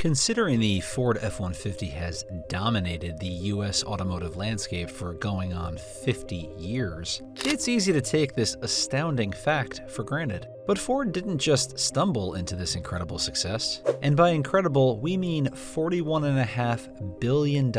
Considering the Ford F-150 has dominated the US automotive landscape for going on 50 years, it's easy to take this astounding fact for granted. But Ford didn't just stumble into this incredible success. And by incredible, we mean $41.5 billion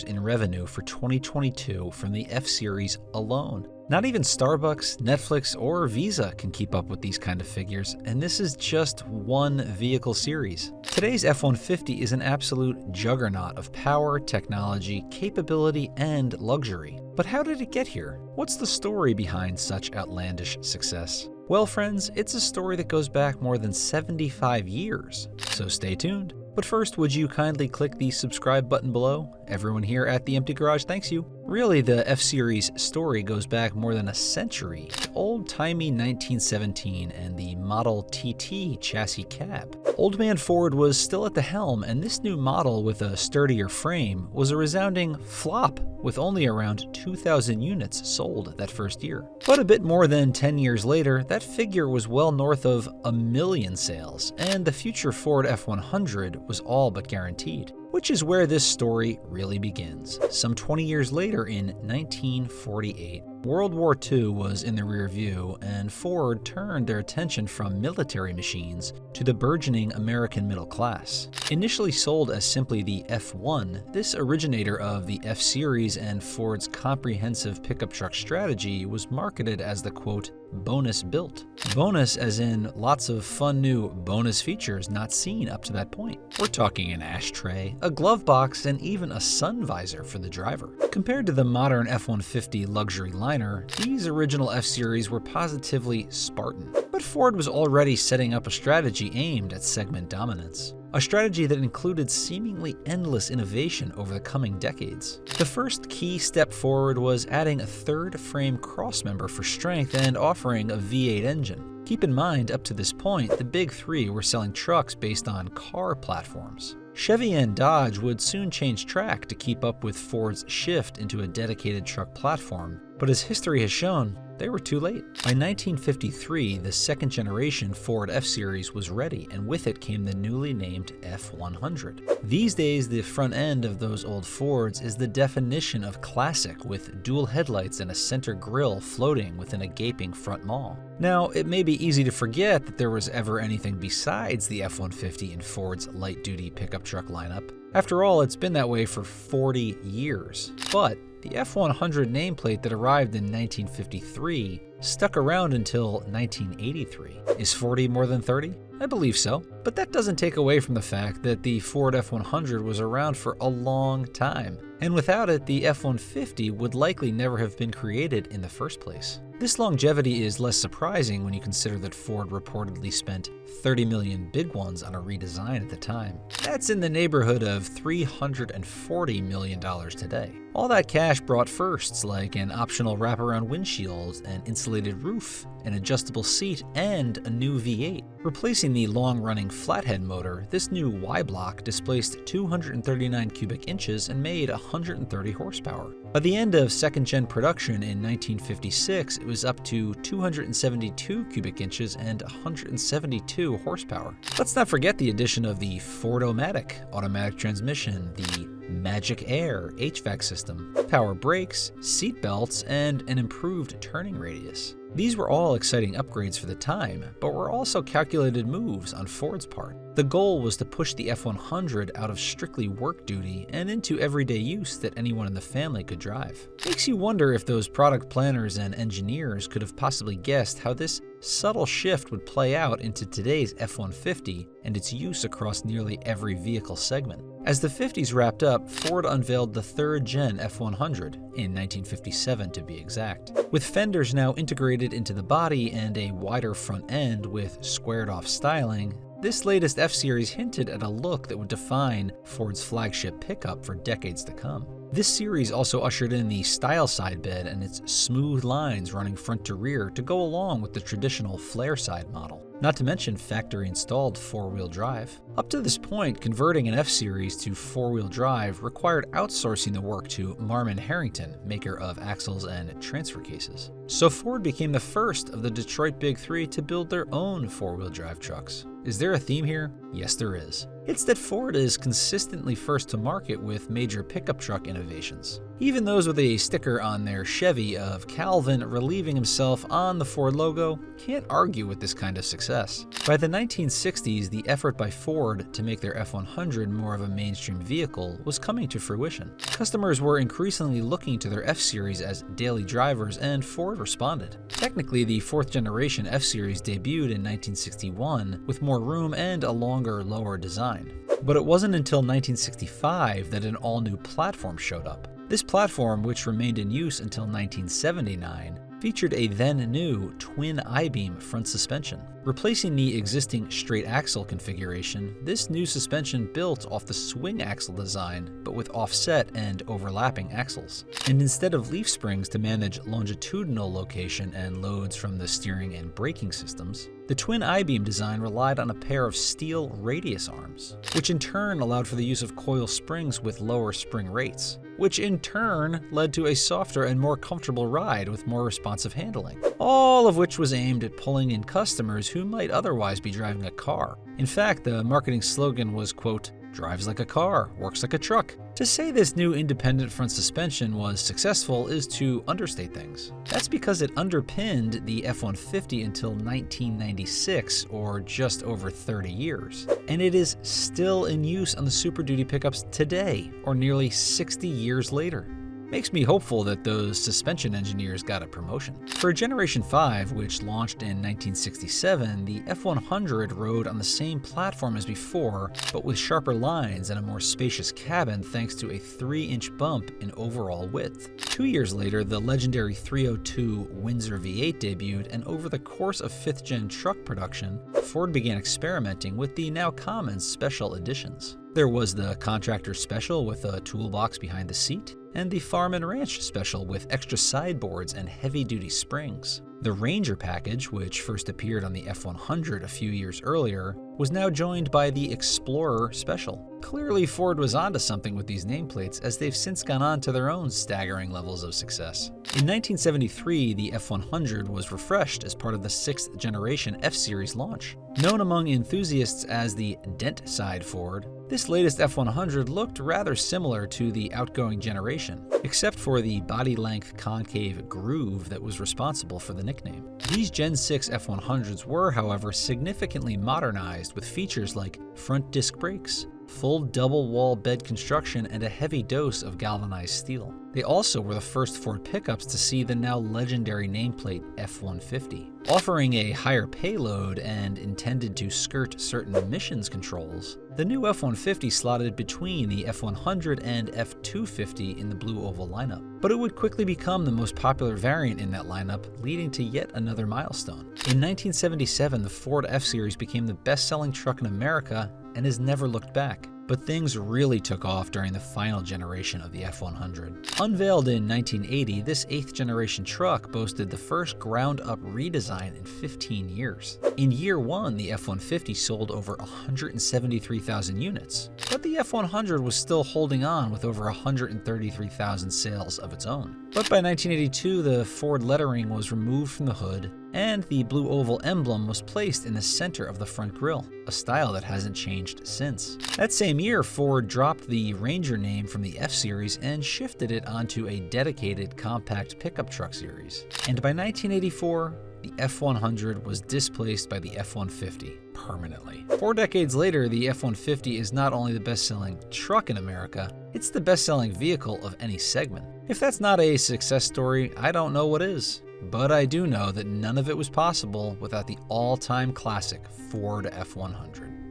in revenue for 2022 from the F-Series alone. Not even Starbucks, Netflix, or Visa can keep up with these kind of figures, and this is just one vehicle series. Today's F-150 is an absolute juggernaut of power, technology, capability, and luxury. But how did it get here? What's the story behind such outlandish success? Well, friends, it's a story that goes back more than 75 years, so stay tuned. But first, would you kindly click the subscribe button below? Everyone here at The Empty Garage thanks you. Really, the F-Series story goes back more than a century. Old-timey 1917 and the Model TT chassis cab. Old man Ford was still at the helm, and this new model with a sturdier frame was a resounding flop, with only around 2,000 units sold that first year. But a bit more than 10 years later, that figure was well north of 1 million sales, and the future Ford F-100 was all but guaranteed. Which is where this story really begins. Some 20 years later in 1948, World War II was in the rear view, and Ford turned their attention from military machines to the burgeoning American middle class. Initially sold as simply the F1, this originator of the F-Series and Ford's comprehensive pickup truck strategy was marketed as the quote, bonus built. Bonus as in lots of fun new bonus features not seen up to that point. We're talking an ashtray, a glove box, and even a sun visor for the driver. Compared to the modern F-150 luxury liner, these original F-Series were positively Spartan. But Ford was already setting up a strategy aimed at segment dominance. A strategy that included seemingly endless innovation over the coming decades. The first key step forward was adding a third frame crossmember for strength and offering a V8 engine. Keep in mind, up to this point, the big three were selling trucks based on car platforms. Chevy and Dodge would soon change track to keep up with Ford's shift into a dedicated truck platform, but as history has shown, they were too late. By 1953, the second generation Ford F-Series was ready, and with it came the newly named F-100. These days, the front end of those old Fords is the definition of classic, with dual headlights and a center grille floating within a gaping front maw. Now, it may be easy to forget that there was ever anything besides the F-150 in Ford's light-duty pickup truck lineup. After all, it's been that way for 40 years. But the F-100 nameplate that arrived in 1953 stuck around until 1983. Is 40 more than 30? I believe so. But that doesn't take away from the fact that the Ford F-100 was around for a long time. And without it, the F-150 would likely never have been created in the first place. This longevity is less surprising when you consider that Ford reportedly spent 30 million big ones on a redesign at the time. That's in the neighborhood of $340 million today. All that cash brought firsts like an optional wraparound windshield, an insulated roof, an adjustable seat, and a new V8. Replacing the long-running flathead motor, this new Y-block displaced 239 cubic inches and made 130 horsepower. By the end of second-gen production in 1956, it was up to 272 cubic inches and 172 horsepower. Let's not forget the addition of the Ford-O-Matic automatic transmission, the Magic Aire HVAC system, power brakes, seat belts, and an improved turning radius. These were all exciting upgrades for the time, but were also calculated moves on Ford's part. The goal was to push the F-100 out of strictly work duty and into everyday use that anyone in the family could drive. Makes you wonder if those product planners and engineers could have possibly guessed how this subtle shift would play out into today's F-150 and its use across nearly every vehicle segment. As the 50s wrapped up, Ford unveiled the third-gen F-100, in 1957 to be exact. With fenders now integrated into the body and a wider front end with squared-off styling, this latest F-Series hinted at a look that would define Ford's flagship pickup for decades to come. This series also ushered in the style side bed and its smooth lines running front to rear to go along with the traditional flare side model. Not to mention factory-installed four-wheel drive. Up to this point, converting an F-Series to four-wheel drive required outsourcing the work to Marmon Harrington, maker of axles and transfer cases. So Ford became the first of the Detroit Big Three to build their own four-wheel drive trucks. Is there a theme here? Yes, there is. It's that Ford is consistently first to market with major pickup truck innovations. Even those with a sticker on their Chevy of Calvin relieving himself on the Ford logo can't argue with this kind of success. By the 1960s, the effort by Ford to make their F-100 more of a mainstream vehicle was coming to fruition. Customers were increasingly looking to their F-Series as daily drivers, and Ford responded. Technically, the fourth generation F-Series debuted in 1961 with more room and a longer, lower design. But it wasn't until 1965 that an all-new platform showed up. This platform, which remained in use until 1979, featured a then-new twin I-beam front suspension. Replacing the existing straight axle configuration, this new suspension built off the swing axle design, but with offset and overlapping axles. And instead of leaf springs to manage longitudinal location and loads from the steering and braking systems, the twin I-beam design relied on a pair of steel radius arms, which in turn allowed for the use of coil springs with lower spring rates, which in turn led to a softer and more comfortable ride with more responsive handling, all of which was aimed at pulling in customers who might otherwise be driving a car. In fact, the marketing slogan was, quote, "Drives like a car, works like a truck." To say this new independent front suspension was successful is to understate things. That's because it underpinned the F-150 until 1996, or just over 30 years. And it is still in use on the Super Duty pickups today, or nearly 60 years later. Makes me hopeful that those suspension engineers got a promotion. For Generation 5, which launched in 1967, the F-100 rode on the same platform as before, but with sharper lines and a more spacious cabin thanks to a 3-inch bump in overall width. 2 years later, the legendary 302 Windsor V8 debuted, and over the course of 5th-gen truck production, Ford began experimenting with the now common special editions. There was the Contractor Special with a toolbox behind the seat, and the Farm and Ranch Special with extra sideboards and heavy-duty springs. The Ranger package, which first appeared on the F-100 a few years earlier, was now joined by the Explorer Special. Clearly, Ford was onto something with these nameplates, as they've since gone on to their own staggering levels of success. In 1973, the F-100 was refreshed as part of the 6th generation F-Series launch. Known among enthusiasts as the Dent-side Ford, this latest F-100 looked rather similar to the outgoing generation, except for the body-length concave groove that was responsible for the nickname. These Gen 6 F-100s were, however, significantly modernized with features like front disc brakes, full double-wall bed construction, and a heavy dose of galvanized steel. They also were the first Ford pickups to see the now legendary nameplate F-150. Offering a higher payload and intended to skirt certain emissions controls, the new F-150 slotted between the F-100 and F-250 in the blue oval lineup. But it would quickly become the most popular variant in that lineup, leading to yet another milestone. In 1977, the Ford F-Series became the best-selling truck in America and has never looked back. But things really took off during the final generation of the F-100. Unveiled in 1980, this 8th generation truck boasted the first ground-up redesign in 15 years. In year one, the F-150 sold over 173,000 units, but the F-100 was still holding on with over 133,000 sales of its own. But by 1982, the Ford lettering was removed from the hood, and the blue oval emblem was placed in the center of the front grille, a style that hasn't changed since. That same year, Ford dropped the Ranger name from the F-Series and shifted it onto a dedicated compact pickup truck series. And by 1984, the F-100 was displaced by the F-150 permanently. 4 decades later, the F-150 is not only the best-selling truck in America, it's the best-selling vehicle of any segment. If that's not a success story, I don't know what is. But I do know that none of it was possible without the all-time classic Ford F-100.